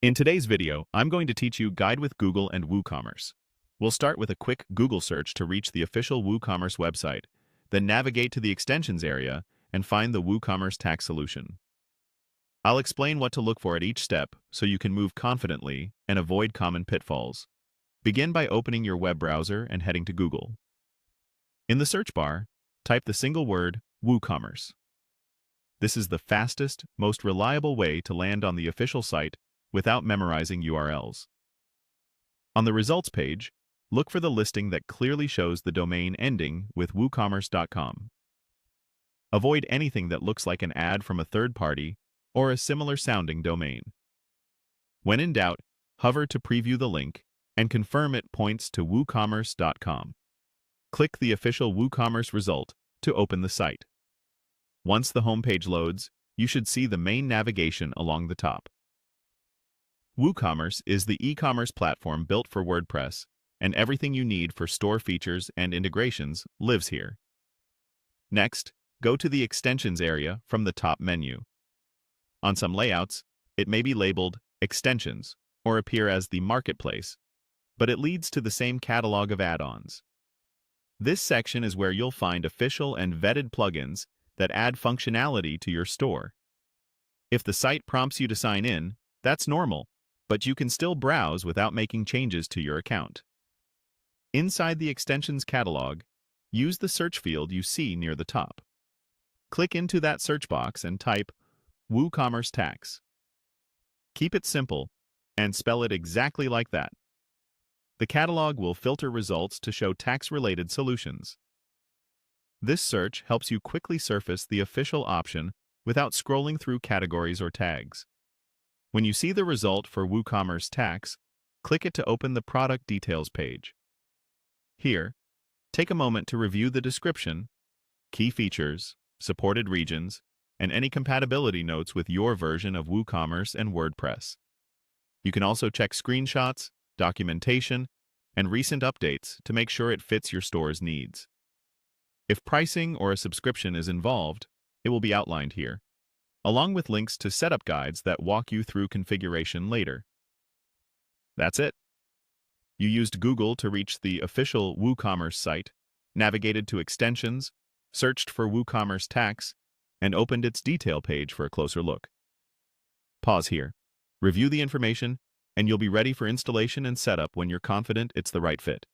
In today's video, I'm going to teach you Guide with Google and WooCommerce. We'll start with a quick Google search to reach the official WooCommerce website, then navigate to the extensions area and find the WooCommerce tax solution. I'll explain what to look for at each step so you can move confidently and avoid common pitfalls. Begin by opening your web browser and heading to Google. In the search bar, type the single word WooCommerce. This is the fastest, most reliable way to land on the official site without memorizing URLs. On the results page, look for the listing that clearly shows the domain ending with woocommerce.com. Avoid anything that looks like an ad from a third party or a similar sounding domain. When in doubt, hover to preview the link and confirm it points to woocommerce.com. Click the official WooCommerce result to open the site. Once the homepage loads, you should see the main navigation along the top. WooCommerce is the e-commerce platform built for WordPress, and everything you need for store features and integrations lives here. Next, go to the extensions area from the top menu. On some layouts, it may be labeled Extensions or appear as the Marketplace, but it leads to the same catalog of add-ons. This section is where you'll find official and vetted plugins that add functionality to your store. If the site prompts you to sign in, that's normal, but you can still browse without making changes to your account. Inside the extensions catalog, use the search field you see near the top. Click into that search box and type WooCommerce tax. Keep it simple and spell it exactly like that. The catalog will filter results to show tax-related solutions. This search helps you quickly surface the official option without scrolling through categories or tags. When you see the result for WooCommerce tax, click it to open the product details page. Here, take a moment to review the description, key features, supported regions, and any compatibility notes with your version of WooCommerce and WordPress. You can also check screenshots, documentation, and recent updates to make sure it fits your store's needs. If pricing or a subscription is involved, it will be outlined here, along with links to setup guides that walk you through configuration later. That's it. You used Google to reach the official WooCommerce site, navigated to extensions, searched for WooCommerce tax, and opened its detail page for a closer look. Pause here, review the information, and you'll be ready for installation and setup when you're confident it's the right fit.